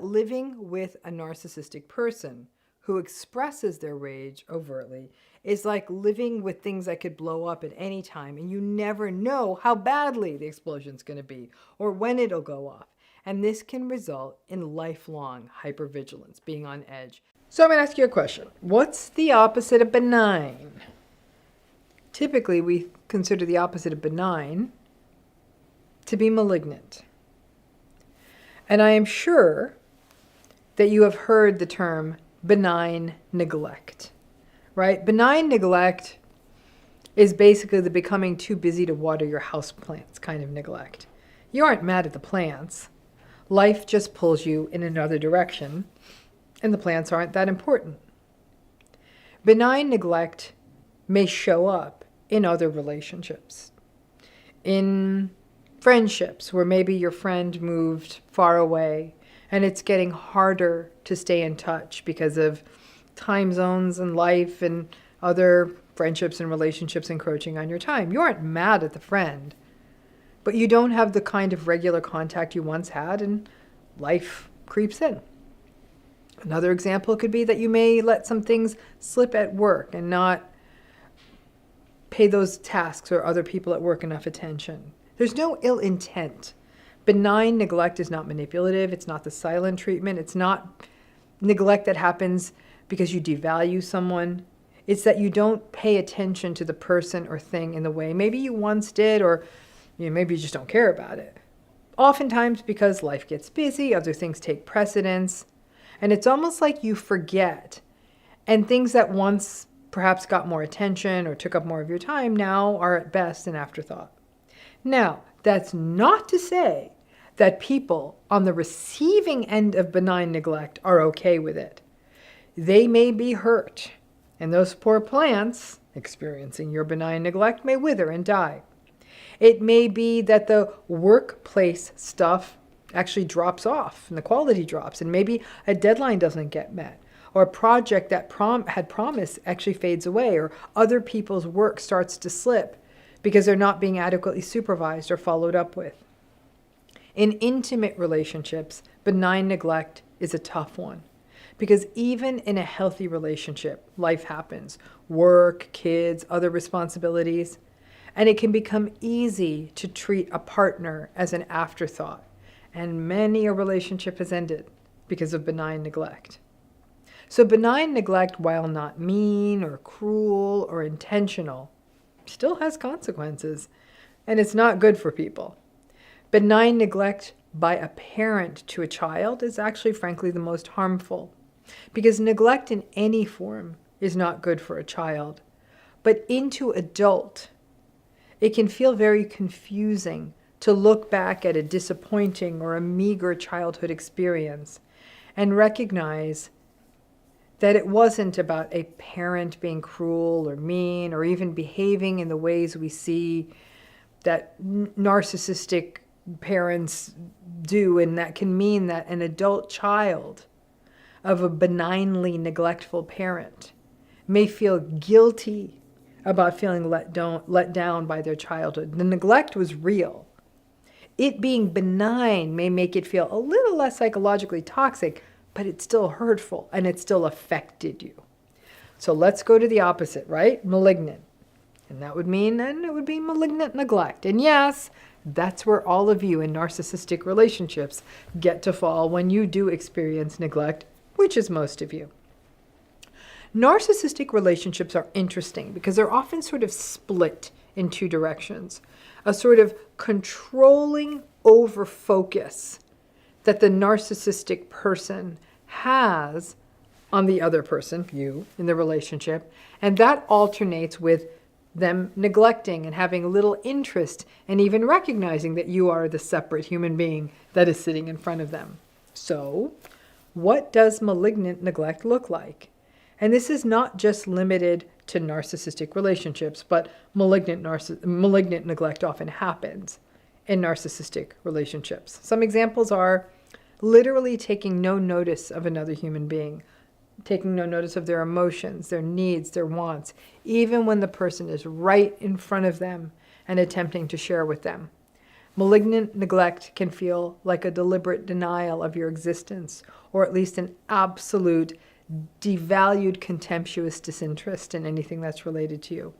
Living with a narcissistic person who expresses their rage overtly is like living with things that could blow up at any time, and you never know how badly the explosion's going to be or when it'll go off. And this can result in lifelong hypervigilance, being on edge. So I'm going to ask you a question. What's the opposite of benign? Typically, we consider the opposite of benign to be malignant. And I am sure that you have heard the term benign neglect, right? Benign neglect is basically the becoming too busy to water your house plants kind of neglect. You aren't mad at the plants. Life just pulls you in another direction, and the plants aren't that important. Benign neglect may show up in other relationships, in friendships where maybe your friend moved far away and it's getting harder to stay in touch because of time zones and life and other friendships and relationships encroaching on your time. You aren't mad at the friend, but you don't have the kind of regular contact you once had, and life creeps in. Another example could be that you may let some things slip at work and not pay those tasks or other people at work enough attention. There's no ill intent. Benign neglect is not manipulative. It's not the silent treatment. It's not neglect that happens because you devalue someone. It's that you don't pay attention to the person or thing in the way maybe you once did, or maybe you just don't care about it. Oftentimes because life gets busy, other things take precedence, and it's almost like you forget. And things that once perhaps got more attention or took up more of your time now are at best an afterthought. Now, that's not to say that people on the receiving end of benign neglect are okay with it. They may be hurt, and those poor plants experiencing your benign neglect may wither and die. It may be that the workplace stuff actually drops off and the quality drops, and maybe a deadline doesn't get met, or a project that had promise actually fades away, or other people's work starts to slip because they're not being adequately supervised or followed up with. In intimate relationships, benign neglect is a tough one, because even in a healthy relationship, life happens. Work, kids, other responsibilities. And it can become easy to treat a partner as an afterthought. And many a relationship has ended because of benign neglect. So benign neglect, while not mean or cruel or intentional, still has consequences, and it's not good for people. Benign neglect by a parent to a child is actually, frankly, the most harmful, because neglect in any form is not good for a child. But into adult, it can feel very confusing to look back at a disappointing or a meager childhood experience and recognize that it wasn't about a parent being cruel or mean or even behaving in the ways we see that narcissistic parents do, and that can mean that an adult child of a benignly neglectful parent may feel guilty about feeling let down by their childhood. The neglect was real. It being benign may make it feel a little less psychologically toxic, but it's still hurtful and it still affected you. So let's go to the opposite, right? Malignant. And that would mean then it would be malignant neglect. And yes, that's where all of you in narcissistic relationships get to fall when you do experience neglect, which is most of you. Narcissistic relationships are interesting because they're often sort of split in two directions. A sort of controlling over focus that the narcissistic person has on the other person, you, in the relationship, and that alternates with them neglecting and having little interest and even recognizing that you are the separate human being that is sitting in front of them. So, what does malignant neglect look like? And this is not just limited to narcissistic relationships, but malignant neglect often happens in narcissistic relationships. Some examples are literally taking no notice of another human being, taking no notice of their emotions, their needs, their wants, even when the person is right in front of them and attempting to share with them. Malignant neglect can feel like a deliberate denial of your existence, or at least an absolute, devalued, contemptuous disinterest in anything that's related to you.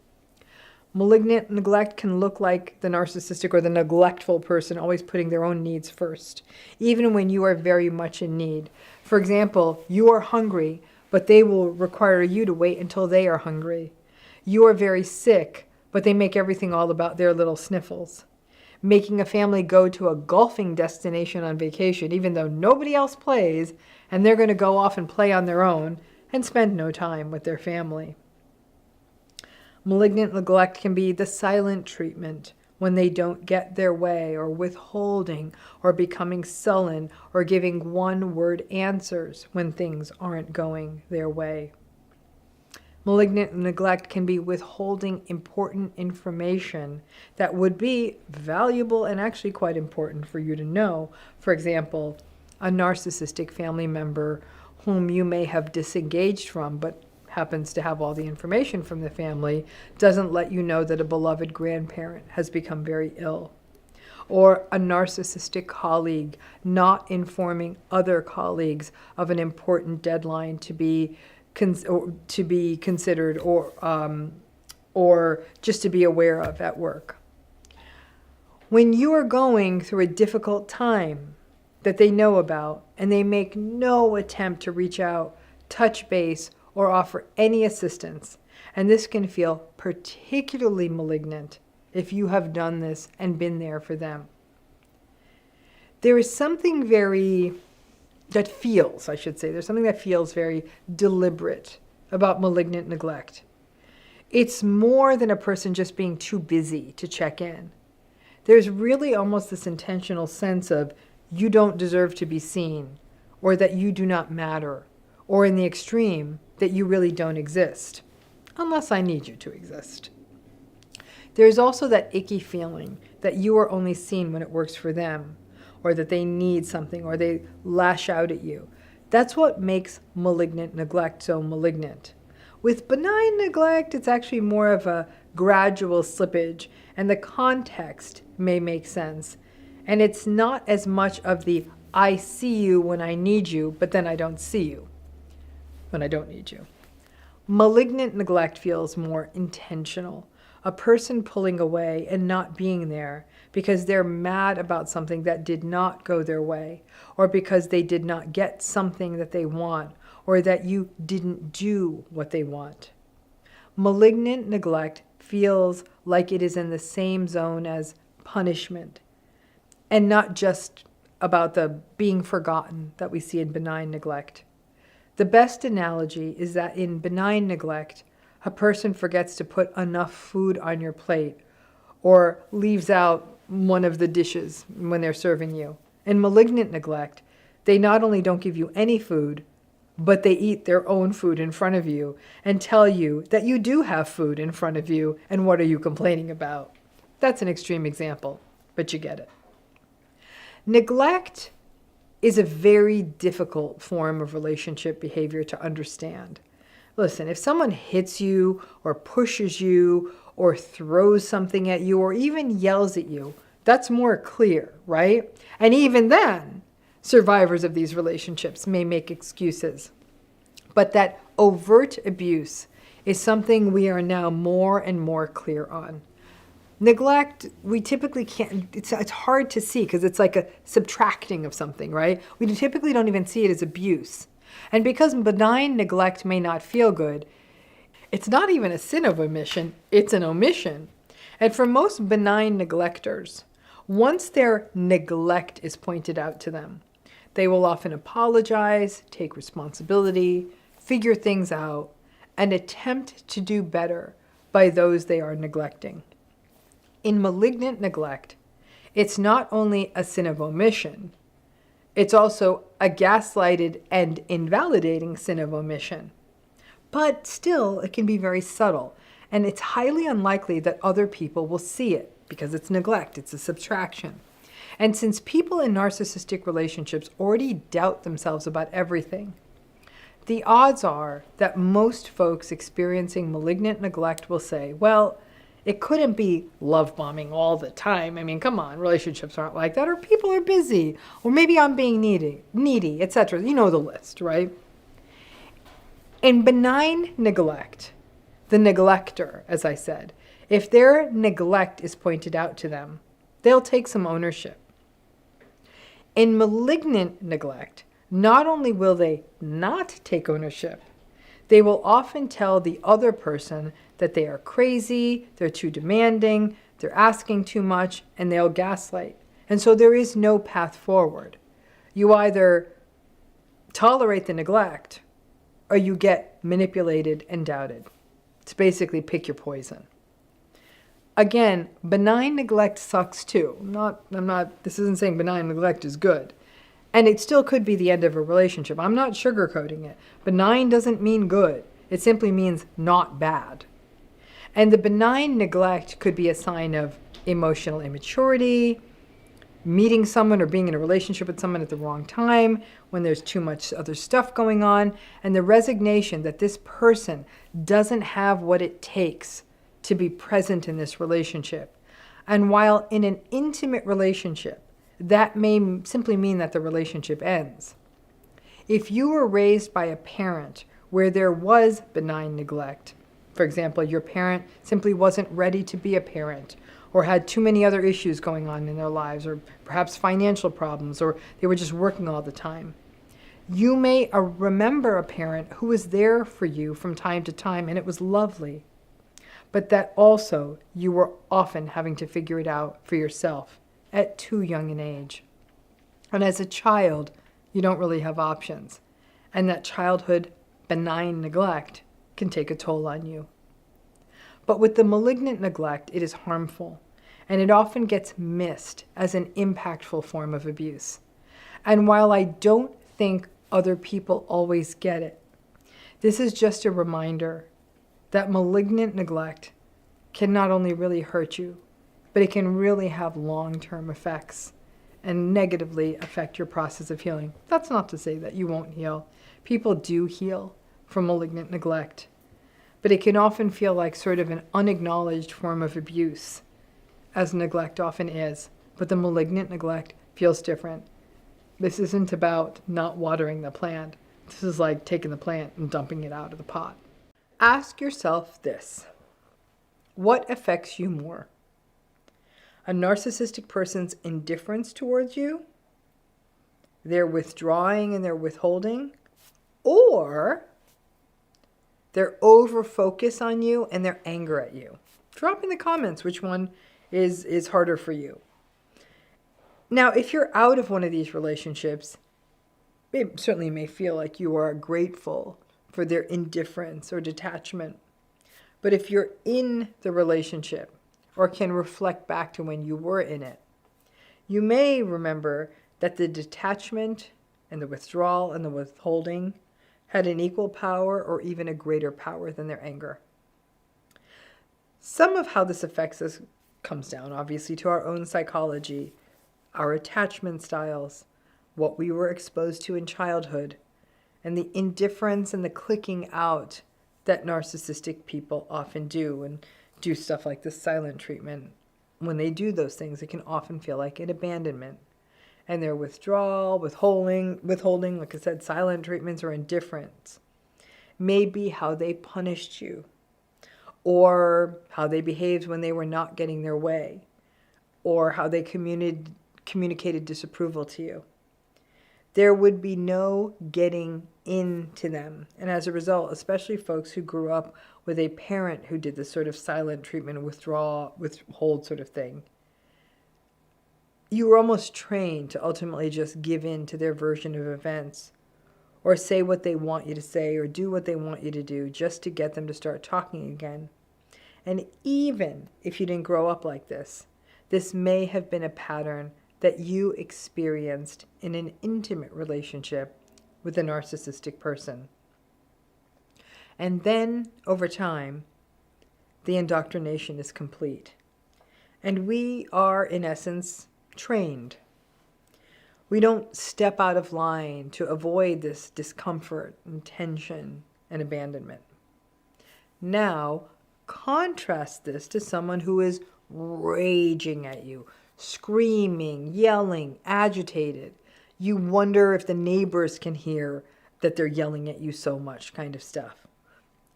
Malignant neglect can look like the narcissistic or the neglectful person always putting their own needs first, even when you are very much in need. For example, you are hungry, but they will require you to wait until they are hungry. You are very sick, but they make everything all about their little sniffles. Making a family go to a golfing destination on vacation, even though nobody else plays, and they're going to go off and play on their own and spend no time with their family. Malignant neglect can be the silent treatment when they don't get their way, or withholding, or becoming sullen, or giving one-word answers when things aren't going their way. Malignant neglect can be withholding important information that would be valuable and actually quite important for you to know. For example, a narcissistic family member whom you may have disengaged from but happens to have all the information from the family doesn't let you know that a beloved grandparent has become very ill. Or a narcissistic colleague not informing other colleagues of an important deadline to be considered or just to be aware of at work. When you are going through a difficult time that they know about and they make no attempt to reach out, touch base, or offer any assistance, and this can feel particularly malignant if you have done this and been there for them. There is something there's something that feels very deliberate about malignant neglect. It's more than a person just being too busy to check in. There's really almost this intentional sense of you don't deserve to be seen, or that you do not matter, or in the extreme, that you really don't exist, unless I need you to exist. There's also that icky feeling that you are only seen when it works for them, or that they need something, or they lash out at you. That's what makes malignant neglect so malignant. With benign neglect, it's actually more of a gradual slippage, and the context may make sense. And it's not as much of the I see you when I need you, but then I don't see you when I don't need you. Malignant neglect feels more intentional. A person pulling away and not being there because they're mad about something that did not go their way, or because they did not get something that they want, or that you didn't do what they want. Malignant neglect feels like it is in the same zone as punishment, and not just about the being forgotten that we see in benign neglect. The best analogy is that in benign neglect, a person forgets to put enough food on your plate, or leaves out one of the dishes when they're serving you. In malignant neglect, they not only don't give you any food, but they eat their own food in front of you and tell you that you do have food in front of you, and what are you complaining about? That's an extreme example, but you get it. Neglect is a very difficult form of relationship behavior to understand. Listen, if someone hits you or pushes you or throws something at you or even yells at you, that's more clear, right? And even then, survivors of these relationships may make excuses. But that overt abuse is something we are now more and more clear on. Neglect, we typically can't, it's hard to see because it's like a subtracting of something, right? We typically don't even see it as abuse. And because benign neglect may not feel good, it's not even a sin of omission, it's an omission. And for most benign neglectors, once their neglect is pointed out to them, they will often apologize, take responsibility, figure things out, and attempt to do better by those they are neglecting. In malignant neglect, it's not only a sin of omission, it's also a gaslighted and invalidating sin of omission. But still, it can be very subtle, and it's highly unlikely that other people will see it because it's neglect, it's a subtraction. And since people in narcissistic relationships already doubt themselves about everything, the odds are that most folks experiencing malignant neglect will say, well, It couldn't be love bombing all the time. I mean, come on, relationships aren't like that, or people are busy, or maybe I'm being needy, etc. You know the list, right? In benign neglect, the neglector, as I said, if their neglect is pointed out to them, they'll take some ownership. In malignant neglect, not only will they not take ownership, they will often tell the other person that they are crazy, they're too demanding, they're asking too much, and they'll gaslight. And so there is no path forward. You either tolerate the neglect or you get manipulated and doubted. It's basically pick your poison. Again, benign neglect sucks too. This isn't saying benign neglect is good. And it still could be the end of a relationship. I'm not sugarcoating it. Benign doesn't mean good. It simply means not bad. And the benign neglect could be a sign of emotional immaturity, meeting someone or being in a relationship with someone at the wrong time, when there's too much other stuff going on, and the resignation that this person doesn't have what it takes to be present in this relationship. And while in an intimate relationship, that may simply mean that the relationship ends. If you were raised by a parent where there was benign neglect, for example, your parent simply wasn't ready to be a parent, or had too many other issues going on in their lives, or perhaps financial problems, or they were just working all the time, you may remember a parent who was there for you from time to time, and it was lovely, but that also you were often having to figure it out for yourself at too young an age. And as a child, you don't really have options. And that childhood benign neglect can take a toll on you. But with the malignant neglect, it is harmful, and it often gets missed as an impactful form of abuse. And while I don't think other people always get it, this is just a reminder that malignant neglect can not only really hurt you, but it can really have long-term effects and negatively affect your process of healing. That's not to say that you won't heal. People do heal from malignant neglect, but it can often feel like sort of an unacknowledged form of abuse, as neglect often is. But the malignant neglect feels different. This isn't about not watering the plant. This is like taking the plant and dumping it out of the pot. Ask yourself this: what affects you more? A narcissistic person's indifference towards you, their withdrawing and their withholding, or their over-focus on you and their anger at you? Drop in the comments which one is harder for you. Now, if you're out of one of these relationships, it certainly may feel like you are grateful for their indifference or detachment. But if you're in the relationship, or can reflect back to when you were in it, you may remember that the detachment and the withdrawal and the withholding had an equal power or even a greater power than their anger. Some of how this affects us comes down, obviously, to our own psychology, our attachment styles, what we were exposed to in childhood, and the indifference and the clicking out that narcissistic people often do, and do stuff like the silent treatment. When they do those things, it can often feel like an abandonment. And their withdrawal, withholding, like I said, silent treatments or indifference, may be how they punished you, or how they behaved when they were not getting their way, or how they communicated disapproval to you. There would be no getting into them. And as a result, especially folks who grew up with a parent who did this sort of silent treatment, withhold sort of thing, you were almost trained to ultimately just give in to their version of events, or say what they want you to say, or do what they want you to do, just to get them to start talking again. And even if you didn't grow up like this may have been a pattern that you experienced in an intimate relationship with a narcissistic person. And then, over time, the indoctrination is complete. And we are, in essence, trained. We don't step out of line to avoid this discomfort and tension and abandonment. Now, Contrast this to someone who is raging at you, screaming, yelling, agitated. You wonder if the neighbors can hear that they're yelling at you so much, kind of stuff.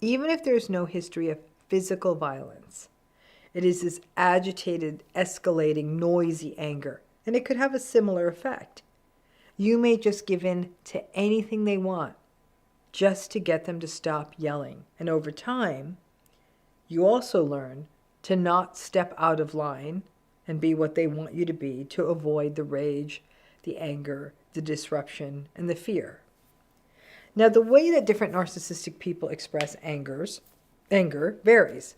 Even if there's no history of physical violence, it is this agitated, escalating, noisy anger, and it could have a similar effect. You may just give in to anything they want just to get them to stop yelling. And over time, you also learn to not step out of line and be what they want you to be, to avoid the rage, the anger, the disruption, and the fear. Now, the way that different narcissistic people express anger varies.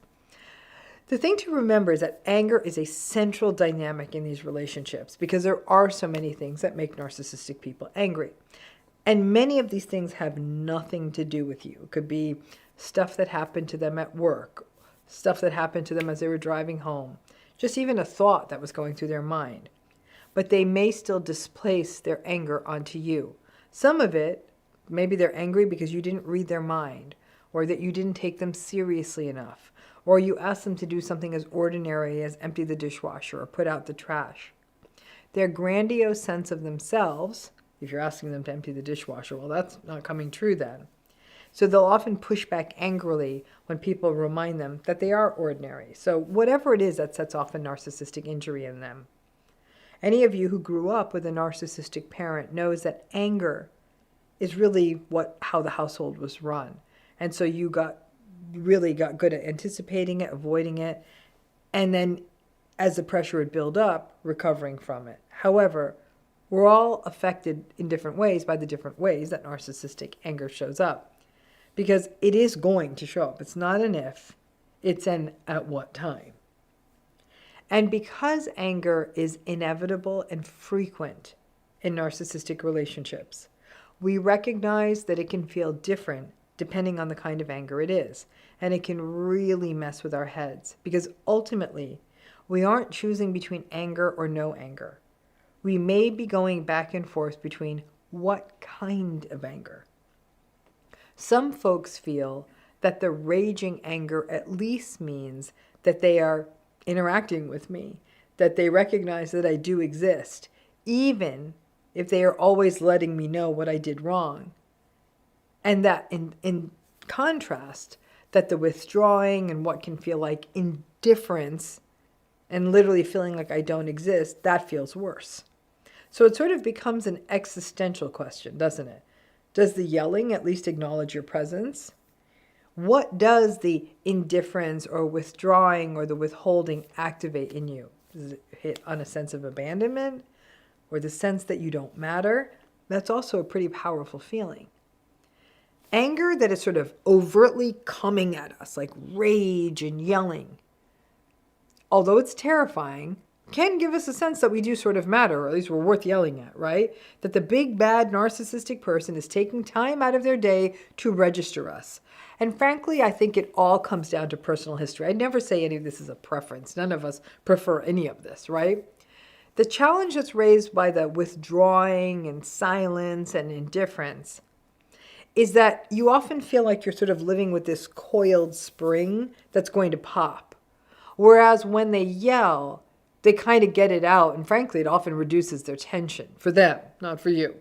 The thing to remember is that anger is a central dynamic in these relationships because there are so many things that make narcissistic people angry. And many of these things have nothing to do with you. It could be stuff that happened to them at work, stuff that happened to them as they were driving home, just even a thought that was going through their mind. But they may still displace their anger onto you. Some of it, maybe they're angry because you didn't read their mind, or that you didn't take them seriously enough, or you asked them to do something as ordinary as empty the dishwasher or put out the trash. Their grandiose sense of themselves, if you're asking them to empty the dishwasher, well, that's not coming true then. So they'll often push back angrily when people remind them that they are ordinary. So whatever it is that sets off a narcissistic injury in them. Any of you who grew up with a narcissistic parent knows that anger is really how the household was run. And so you really got good at anticipating it, avoiding it, and then as the pressure would build up, recovering from it. However, we're all affected in different ways by the different ways that narcissistic anger shows up. Because it is going to show up. It's not an if, it's an at what time. And because anger is inevitable and frequent in narcissistic relationships, we recognize that it can feel different depending on the kind of anger it is. And it can really mess with our heads because ultimately, we aren't choosing between anger or no anger. We may be going back and forth between what kind of anger. Some folks feel that the raging anger at least means that they are interacting with me, that they recognize that I do exist, even if they are always letting me know what I did wrong. And that in contrast, that the withdrawing and what can feel like indifference and literally feeling like I don't exist, that feels worse. So it sort of becomes an existential question, doesn't it? Does the yelling at least acknowledge your presence? What does the indifference or withdrawing or the withholding activate in you? Does it hit on a sense of abandonment or the sense that you don't matter? That's also a pretty powerful feeling. Anger that is sort of overtly coming at us, like rage and yelling, although it's terrifying, can give us a sense that we do sort of matter, or at least we're worth yelling at, right? That the big, bad, narcissistic person is taking time out of their day to register us. And frankly, I think it all comes down to personal history. I never say any of this is a preference. None of us prefer any of this, right? The challenge that's raised by the withdrawing and silence and indifference is that you often feel like you're sort of living with this coiled spring that's going to pop. Whereas when they yell, they kind of get it out, and frankly, it often reduces their tension for them, not for you.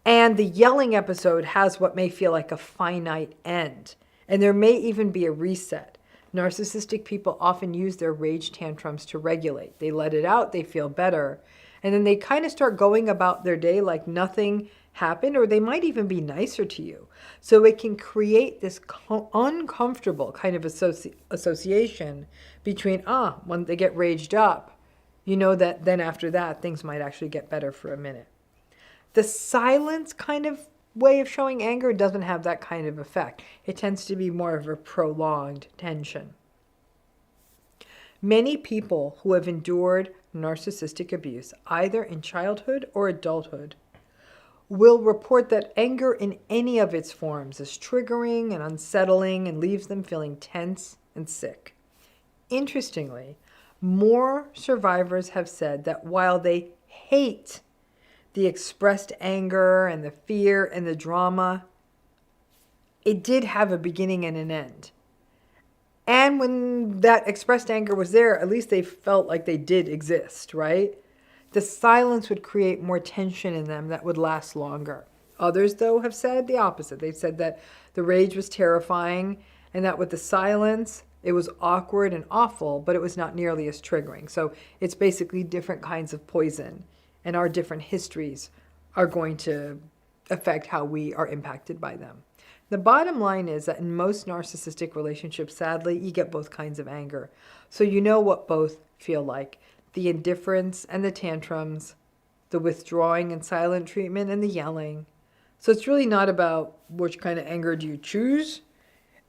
And the yelling episode has what may feel like a finite end, and there may even be a reset. Narcissistic people often use their rage tantrums to regulate. They let it out, they feel better, and then they kind of start going about their day like nothing happened, or they might even be nicer to you. So it can create this uncomfortable kind of association between, when they get raged up, you know that then after that, things might actually get better for a minute. The silence kind of way of showing anger doesn't have that kind of effect. It tends to be more of a prolonged tension. Many people who have endured narcissistic abuse, either in childhood or adulthood, will report that anger in any of its forms is triggering and unsettling and leaves them feeling tense and sick. Interestingly, more survivors have said that while they hate the expressed anger and the fear and the drama, it did have a beginning and an end. And when that expressed anger was there, at least they felt like they did exist, right? The silence would create more tension in them that would last longer. Others, though, have said the opposite. They've said that the rage was terrifying and that with the silence, it was awkward and awful, but it was not nearly as triggering. So it's basically different kinds of poison, and our different histories are going to affect how we are impacted by them. The bottom line is that in most narcissistic relationships, sadly, you get both kinds of anger. So you know what both feel like. The indifference and the tantrums, the withdrawing and silent treatment and the yelling. So it's really not about which kind of anger do you choose.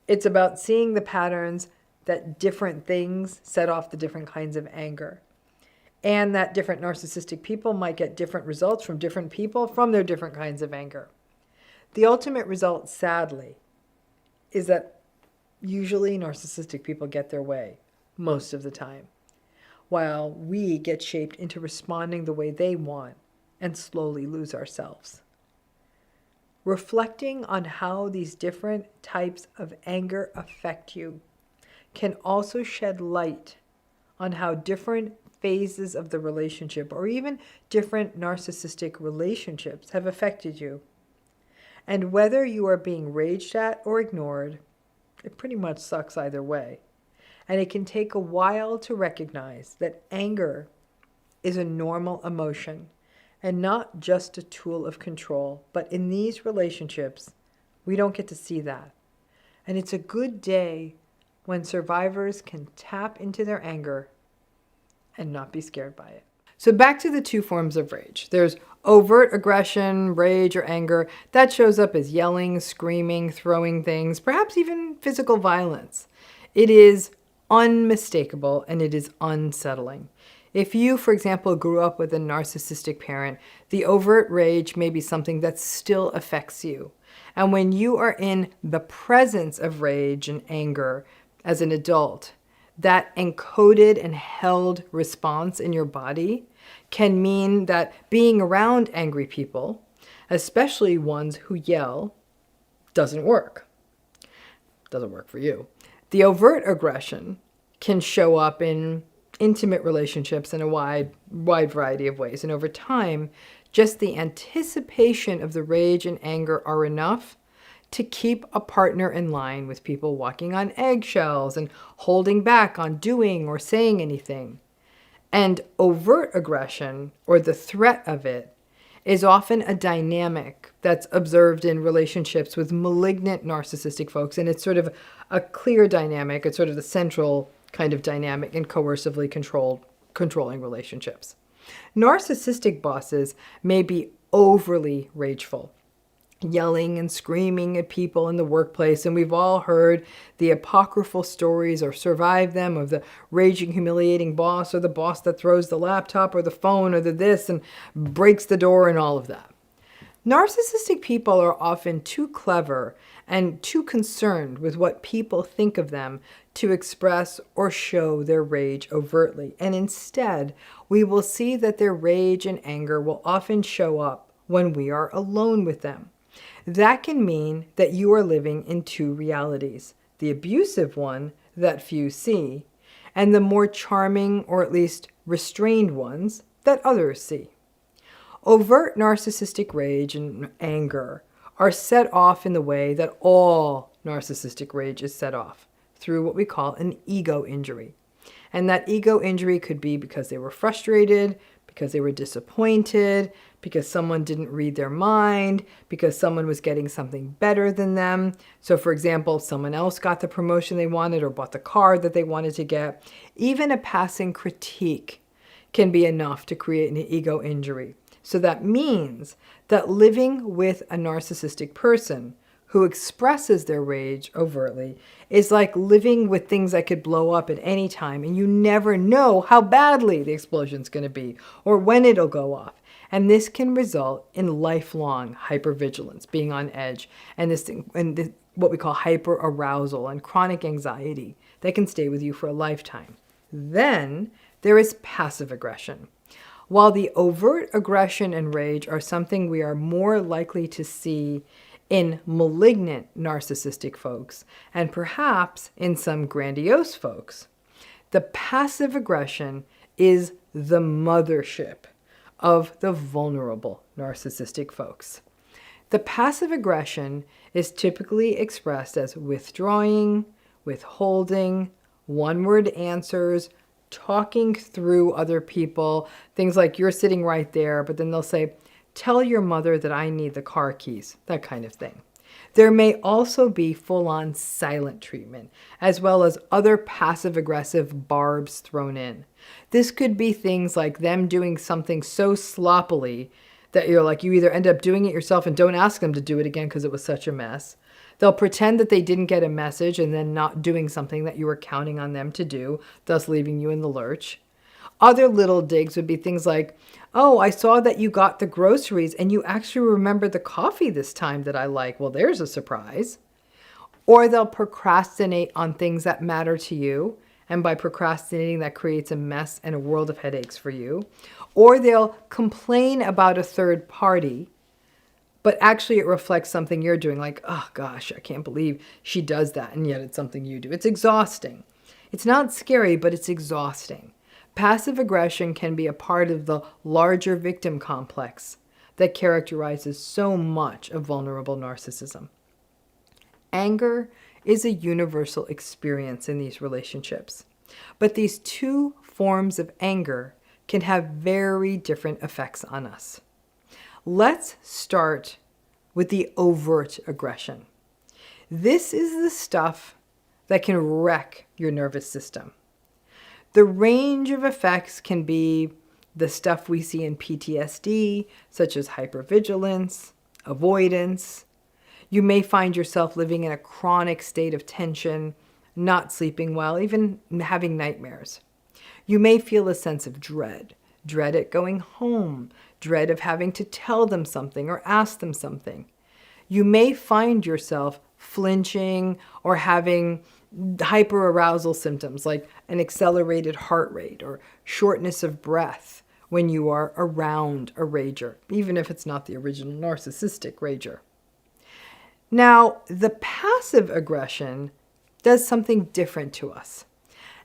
It's about seeing the patterns that different things set off the different kinds of anger. And that different narcissistic people might get different results from different people from their different kinds of anger. The ultimate result, sadly, is that usually narcissistic people get their way most of the time, while we get shaped into responding the way they want and slowly lose ourselves. Reflecting on how these different types of anger affect you can also shed light on how different phases of the relationship or even different narcissistic relationships have affected you. And whether you are being raged at or ignored, it pretty much sucks either way. And it can take a while to recognize that anger is a normal emotion and not just a tool of control. But in these relationships, we don't get to see that. And it's a good day when survivors can tap into their anger and not be scared by it. So back to the two forms of rage. There's overt aggression, rage, or anger. That shows up as yelling, screaming, throwing things, perhaps even physical violence. It is unmistakable and it is unsettling. If you, for example, grew up with a narcissistic parent, the overt rage may be something that still affects you. And when you are in the presence of rage and anger as an adult, that encoded and held response in your body can mean that being around angry people, especially ones who yell, doesn't work. Doesn't work for you. The overt aggression can show up in intimate relationships in a wide variety of ways. And over time, just the anticipation of the rage and anger are enough to keep a partner in line, with people walking on eggshells and holding back on doing or saying anything. And overt aggression, or the threat of it, is often a dynamic that's observed in relationships with malignant narcissistic folks. And it's sort of a clear dynamic. It's sort of the central kind of dynamic in coercively controlling relationships. Narcissistic bosses may be overly rageful, yelling and screaming at people in the workplace. And we've all heard the apocryphal stories or survived them of the raging, humiliating boss, or the boss that throws the laptop or the phone or the this and breaks the door and all of that. Narcissistic people are often too clever and too concerned with what people think of them to express or show their rage overtly. And instead, we will see that their rage and anger will often show up when we are alone with them. That can mean that you are living in two realities: the abusive one that few see, and the more charming or at least restrained ones that others see. Overt narcissistic rage and anger are set off in the way that all narcissistic rage is set off, through what we call an ego injury. And that ego injury could be because they were frustrated, because they were disappointed, because someone didn't read their mind, because someone was getting something better than them. So for example, someone else got the promotion they wanted or bought the car that they wanted to get. Even a passing critique can be enough to create an ego injury. So that means that living with a narcissistic person who expresses their rage overtly is like living with things that could blow up at any time, and you never know how badly the explosion's going to be or when it'll go off. And this can result in lifelong hypervigilance, being on edge, and what we call hyperarousal and chronic anxiety that can stay with you for a lifetime. Then there is passive aggression. While the overt aggression and rage are something we are more likely to see in malignant narcissistic folks, and perhaps in some grandiose folks, the passive aggression is the mothership of the vulnerable narcissistic folks. The passive aggression is typically expressed as withdrawing, withholding, one-word answers, talking through other people, things like you're sitting right there, but then they'll say, tell your mother that I need the car keys, that kind of thing. There may also be full-on silent treatment, as well as other passive-aggressive barbs thrown in. This could be things like them doing something so sloppily that you're like, you either end up doing it yourself and don't ask them to do it again because it was such a mess. They'll pretend that they didn't get a message and then not doing something that you were counting on them to do, thus leaving you in the lurch. Other little digs would be things like, oh, I saw that you got the groceries and you actually remembered the coffee this time that I like. Well, there's a surprise. Or they'll procrastinate on things that matter to you. And by procrastinating, that creates a mess and a world of headaches for you. Or they'll complain about a third party, but actually it reflects something you're doing. Like, oh gosh, I can't believe she does that. And yet it's something you do. It's exhausting. It's not scary, but it's exhausting. Passive aggression can be a part of the larger victim complex that characterizes so much of vulnerable narcissism. Anger is a universal experience in these relationships, but these two forms of anger can have very different effects on us. Let's start with the overt aggression. This is the stuff that can wreck your nervous system. The range of effects can be the stuff we see in PTSD, such as hypervigilance, avoidance. You may find yourself living in a chronic state of tension, not sleeping well, even having nightmares. You may feel a sense of dread at going home, dread of having to tell them something or ask them something. You may find yourself flinching or having hyperarousal symptoms like an accelerated heart rate or shortness of breath when you are around a rager, even if it's not the original narcissistic rager. Now, the passive aggression does something different to us.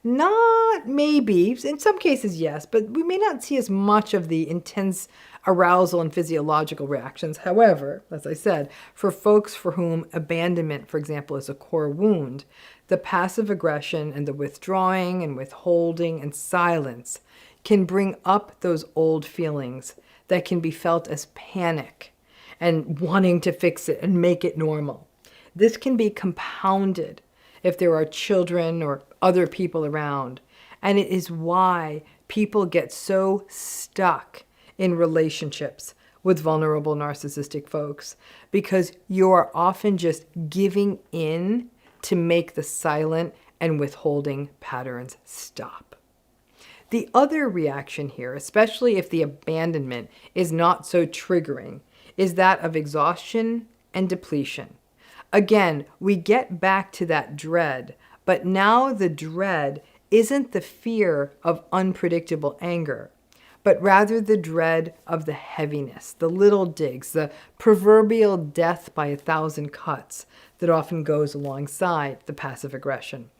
Not maybe, in some cases yes, but we may not see as much of the intense arousal and physiological reactions. However, as I said, for folks for whom abandonment, for example, is a core wound, the passive aggression and the withdrawing and withholding and silence can bring up those old feelings that can be felt as panic and wanting to fix it and make it normal. This can be compounded if there are children or other people around, and it is why people get so stuck in relationships with vulnerable narcissistic folks, because you are often just giving in to make the silent and withholding patterns stop. The other reaction here, especially if the abandonment is not so triggering, is that of exhaustion and depletion. Again, we get back to that dread, but now the dread isn't the fear of unpredictable anger, but rather the dread of the heaviness, the little digs, the proverbial death by 1,000 cuts that often goes alongside the passive aggression.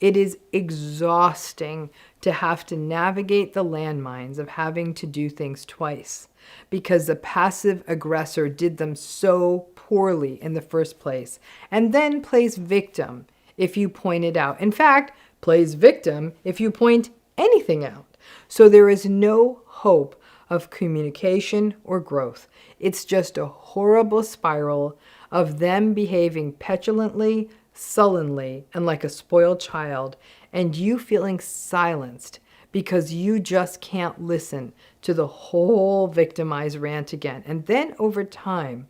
It is exhausting to have to navigate the landmines of having to do things twice because the passive aggressor did them so poorly in the first place, and then plays victim if you point it out. In fact, plays victim if you point anything out. So there is no hope of communication or growth. It's just a horrible spiral of them behaving petulantly, sullenly, and like a spoiled child, and you feeling silenced because you just can't listen to the whole victimized rant again. And then over time,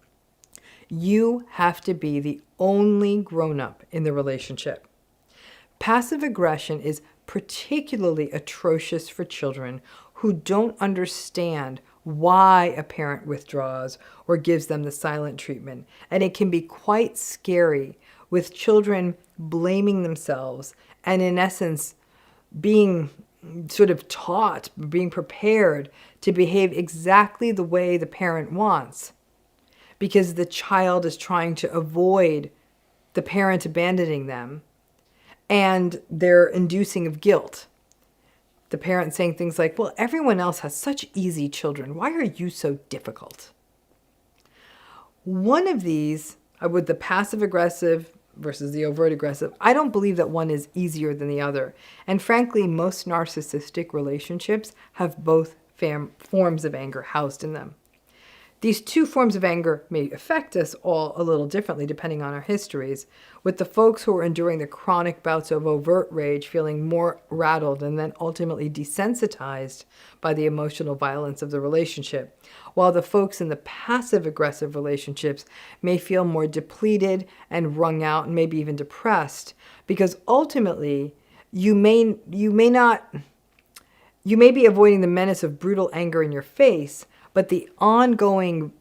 you have to be the only grown-up in the relationship. Passive aggression is particularly atrocious for children who don't understand why a parent withdraws or gives them the silent treatment. And it can be quite scary with children blaming themselves and in essence being sort of taught, being prepared to behave exactly the way the parent wants. because the child is trying to avoid the parent abandoning them, and they're inducing of guilt. The parent saying things like, well, everyone else has such easy children. Why are you so difficult? One of these, with the passive aggressive versus the overt aggressive, I don't believe that one is easier than the other. And frankly, most narcissistic relationships have both forms of anger housed in them. These two forms of anger may affect us all a little differently depending on our histories, with the folks who are enduring the chronic bouts of overt rage feeling more rattled and then ultimately desensitized by the emotional violence of the relationship, while the folks in the passive-aggressive relationships may feel more depleted and wrung out and maybe even depressed, because ultimately you may be avoiding the menace of brutal anger in your face, but the ongoing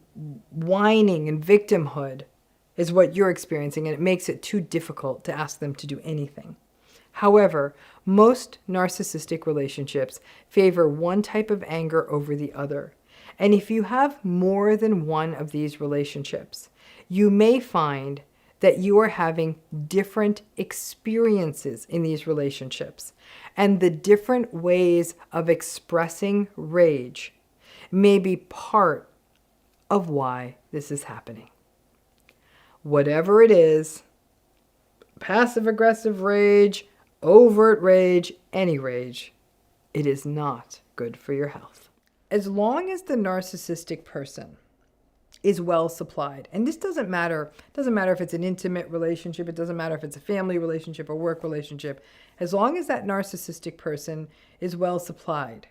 whining and victimhood is what you're experiencing, and it makes it too difficult to ask them to do anything. However, most narcissistic relationships favor one type of anger over the other. And if you have more than one of these relationships, you may find that you are having different experiences in these relationships, and the different ways of expressing rage may be part of why this is happening. Whatever it is, passive-aggressive rage, overt rage, any rage, it is not good for your health. As long as the narcissistic person is well supplied, and this doesn't matter if it's an intimate relationship, it doesn't matter if it's a family relationship or work relationship, as long as that narcissistic person is well supplied,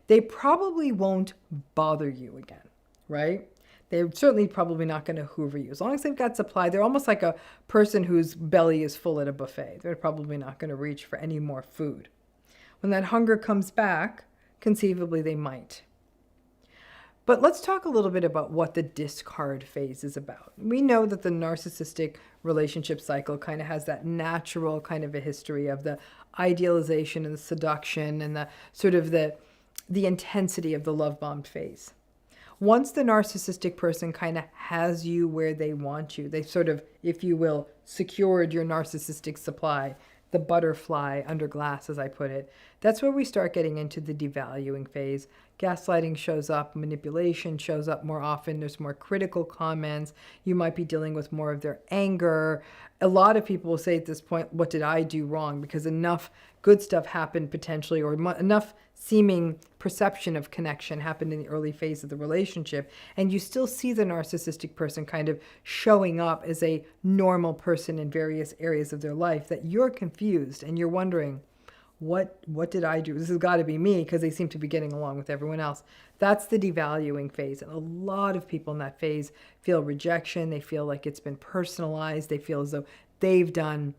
they probably won't bother you again, right? They're certainly probably not going to hoover you. As long as they've got supply, they're almost like a person whose belly is full at a buffet. They're probably not going to reach for any more food. When that hunger comes back, conceivably they might. But let's talk a little bit about what the discard phase is about. We know that the narcissistic relationship cycle kind of has that natural kind of a history of the idealization and the seduction and the sort of the intensity of the love bomb phase. Once the narcissistic person kind of has you where they want you, they sort of, if you will, secured your narcissistic supply, the butterfly under glass, as I put it, that's where we start getting into the devaluing phase. Gaslighting shows up, manipulation shows up more often, there's more critical comments, you might be dealing with more of their anger. A lot of people will say at this point, what did I do wrong? Because enough good stuff happened potentially, or enough seeming perception of connection happened in the early phase of the relationship, and you still see the narcissistic person kind of showing up as a normal person in various areas of their life, that you're confused and you're wondering, what did I do? This has got to be me, because they seem to be getting along with everyone else. That's the devaluing phase. And a lot of people in that phase feel rejection. They feel like it's been personalized. They feel as though they've done,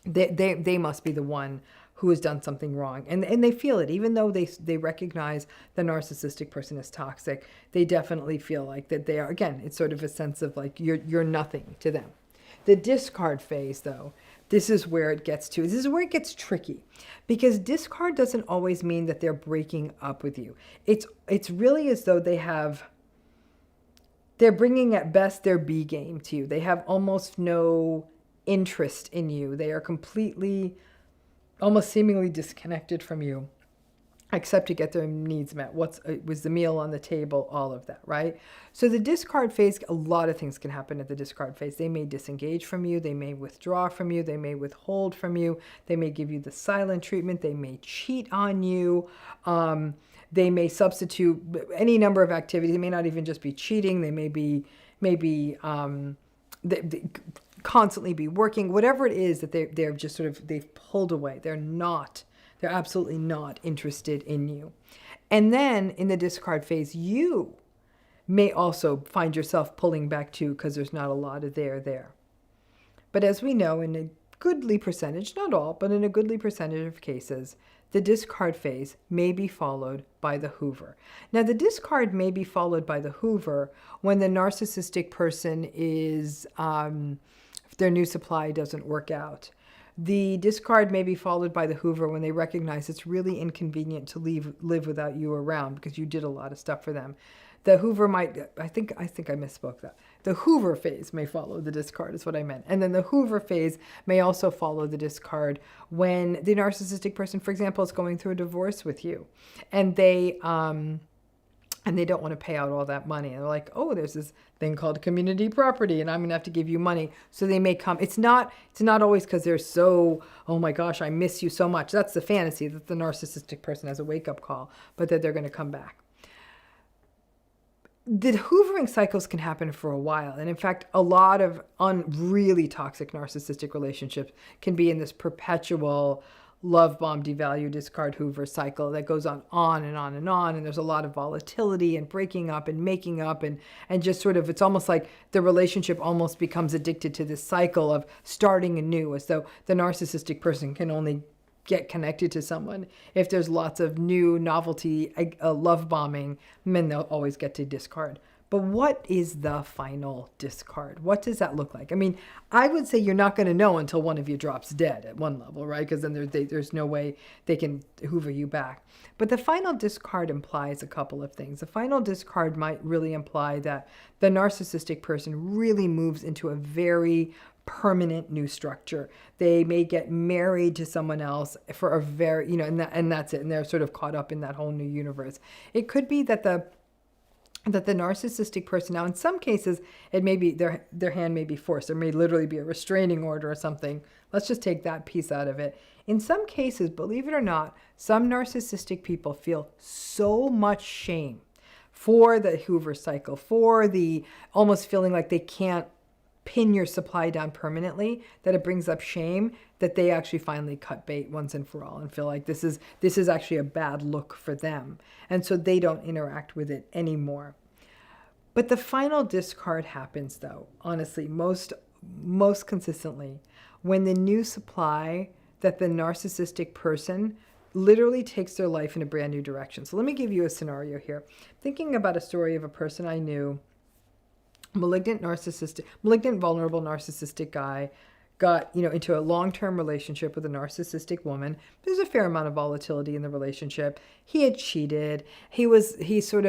they must be the one who has done something wrong. And they feel it, even though they recognize the narcissistic person is toxic, they definitely feel like that they are, again, it's sort of a sense of like you're nothing to them. The discard phase, though, this is where it gets to. This is where it gets tricky, because discard doesn't always mean that they're breaking up with you. It's really as though they're bringing at best their B game to you. They have almost no interest in you. They are completely, almost seemingly disconnected from you, except to get their needs met. Was the meal on the table? All of that, right? So the discard phase, a lot of things can happen at the discard phase. They may disengage from you. They may withdraw from you. They may withhold from you. They may give you the silent treatment. They may cheat on you. They may substitute any number of activities. They may not even just be cheating. They may be they constantly be working. Whatever it is that they're just sort of, they've pulled away. They're absolutely not interested in you. And then in the discard phase, you may also find yourself pulling back too, because there's not a lot of there. But as we know, in a goodly percentage, not all, but in a goodly percentage of cases, the discard phase may be followed by the hoover. Now, the discard may be followed by the hoover when the narcissistic person is, if their new supply doesn't work out. The discard may be followed by the hoover when they recognize it's really inconvenient to live without you around because you did a lot of stuff for them. The hoover might, I think I misspoke that. The Hoover phase may follow the discard is what I meant. And then the Hoover phase may also follow the discard when the narcissistic person, for example, is going through a divorce with you, and they don't want to pay out all that money. And they're like, oh, there's this thing called community property, and I'm going to have to give you money. So they may come. It's not always because they're so, oh my gosh, I miss you so much. That's the fantasy that the narcissistic person has a wake-up call, but that they're going to come back. The hoovering cycles can happen for a while. And in fact, a lot of really toxic narcissistic relationships can be in this perpetual love bomb, devalue, discard, hoover cycle that goes on and on and on. And there's a lot of volatility and breaking up and making up and just sort of, it's almost like the relationship almost becomes addicted to this cycle of starting anew, as though the narcissistic person can only get connected to someone if there's lots of new novelty, love bombing, then they'll always get to discard. But what is the final discard? What does that look like? I mean, I would say you're not going to know until one of you drops dead at one level, right? Because then there's no way they can hoover you back. But the final discard implies a couple of things. The final discard might really imply that the narcissistic person really moves into a very permanent new structure. They may get married to someone else for a very, and that's it. And they're sort of caught up in that whole new universe. It could be that the narcissistic person, now in some cases, it may be their hand may be forced. There may literally be a restraining order or something. Let's just take that piece out of it. In some cases, believe it or not, some narcissistic people feel so much shame for the Hoover cycle, for the almost feeling like they can't pin your supply down permanently, that it brings up shame, that they actually finally cut bait once and for all and feel like this is actually a bad look for them. And so they don't interact with it anymore. But the final discard happens, though, honestly, most consistently when the new supply, that the narcissistic person literally takes their life in a brand new direction. So let me give you a scenario here. Thinking about a story of a person I knew, malignant, vulnerable narcissistic guy, got into a long-term relationship with a narcissistic woman. There's a fair amount of volatility in the relationship. He had cheated. He took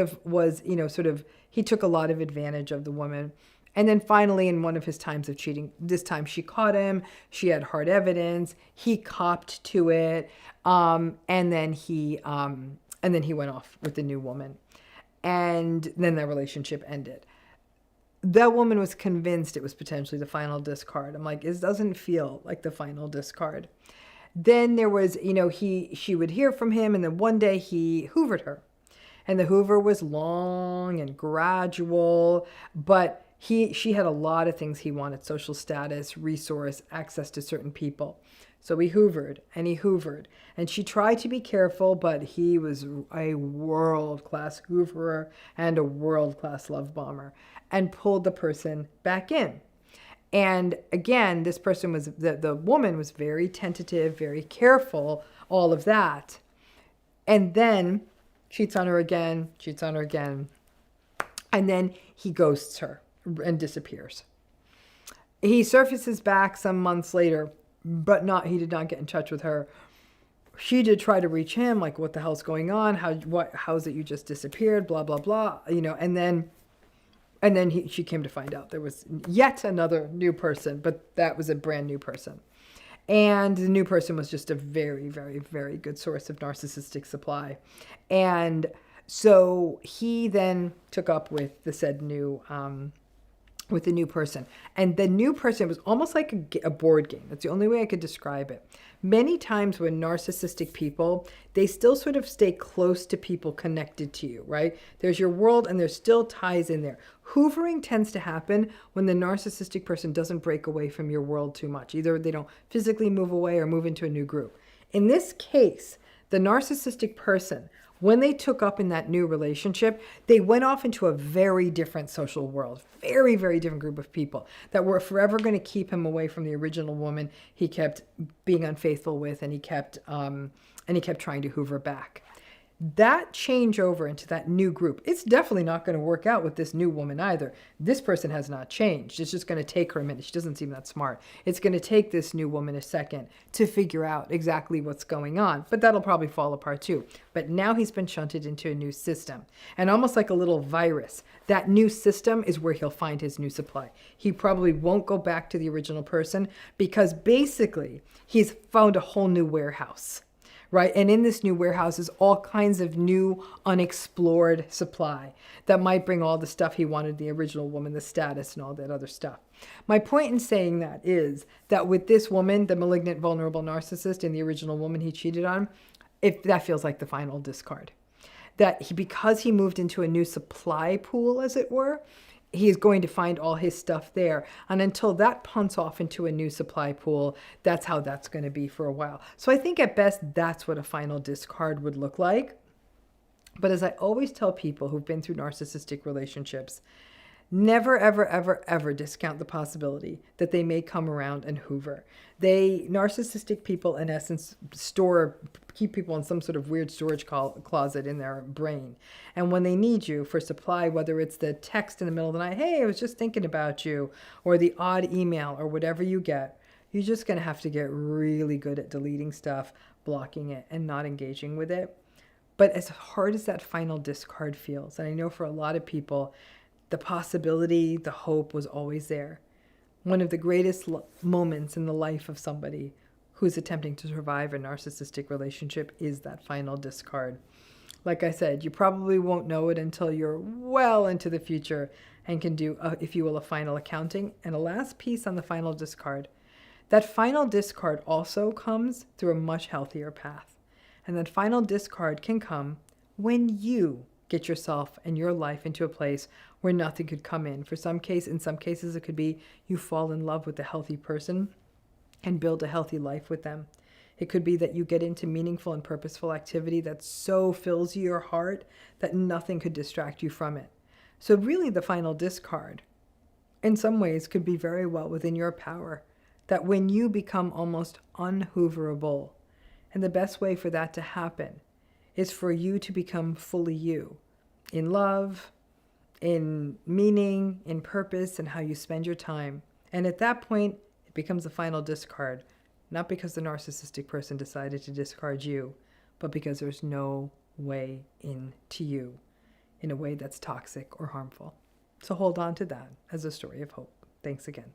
a lot of advantage of the woman. And then finally, in one of his times of cheating, this time she caught him. She had hard evidence. He copped to it. And then he went off with the new woman. And then their relationship ended. That woman was convinced it was potentially the final discard. I'm like, it doesn't feel like the final discard. Then there was, she would hear from him, and then one day he hoovered her. And the hoover was long and gradual, but she had a lot of things he wanted: social status, resource, access to certain people. So he hoovered, and she tried to be careful, but he was a world-class hooverer and a world-class love bomber, and pulled the person back in. And again, this person was, the woman was very tentative, very careful, all of that. And then cheats on her again, and then he ghosts her and disappears. He surfaces back some months later, but he did not get in touch with her. She did try to reach him, like, what the hell's going on? How is it you just disappeared? Blah, blah, blah. And then she came to find out there was yet another new person, but that was a brand new person. And the new person was just a very, very, very good source of narcissistic supply. And so he then took up with the said new person. And the new person was almost like a board game. That's the only way I could describe it. Many times when narcissistic people, they still sort of stay close to people connected to you, right? There's your world and there's still ties in there. Hoovering tends to happen when the narcissistic person doesn't break away from your world too much. Either they don't physically move away or move into a new group. In this case, the narcissistic person, when they took up in that new relationship, they went off into a very different social world, very, very different group of people that were forever going to keep him away from the original woman he kept being unfaithful with, and he kept trying to hoover back. that change over into that new group, it's definitely not going to work out with this new woman either. This person has not changed. It's just going to take her a minute. She doesn't seem that smart. It's going to take this new woman a second to figure out exactly what's going on, but that'll probably fall apart too. But now he's been shunted into a new system, and almost like a little virus, that new system is where he'll find his new supply. He probably won't go back to the original person because basically he's found a whole new warehouse. Right? And in this new warehouse is all kinds of new unexplored supply that might bring all the stuff he wanted, the original woman, the status and all that other stuff. My point in saying that is that with this woman, the malignant, vulnerable narcissist and the original woman he cheated on, that feels like the final discard. That because he moved into a new supply pool, as it were, he is going to find all his stuff there. And until that punts off into a new supply pool, that's how that's going to be for a while. So I think at best, that's what a final discard would look like. But as I always tell people who've been through narcissistic relationships, never, ever, ever, ever discount the possibility that they may come around and hoover. Narcissistic people, in essence, keep people in some sort of weird storage closet in their brain. And when they need you for supply, whether it's the text in the middle of the night, hey, I was just thinking about you, or the odd email, or whatever you get, you're just going to have to get really good at deleting stuff, blocking it, and not engaging with it. But as hard as that final discard feels, and I know for a lot of people, the possibility, the hope was always there. One of the greatest moments in the life of somebody who's attempting to survive a narcissistic relationship is that final discard. Like I said, you probably won't know it until you're well into the future and can do, if you will, a final accounting. And a last piece on the final discard. That final discard also comes through a much healthier path. And that final discard can come when you get yourself and your life into a place where nothing could come in. In some cases, it could be you fall in love with a healthy person and build a healthy life with them. It could be that you get into meaningful and purposeful activity that so fills your heart that nothing could distract you from it. So really the final discard, in some ways, could be very well within your power. That when you become almost unhooverable, and the best way for that to happen is for you to become fully you, in love, in meaning, in purpose, and how you spend your time. And at that point, it becomes a final discard, not because the narcissistic person decided to discard you, but because there's no way into you in a way that's toxic or harmful. So hold on to that as a story of hope. Thanks again.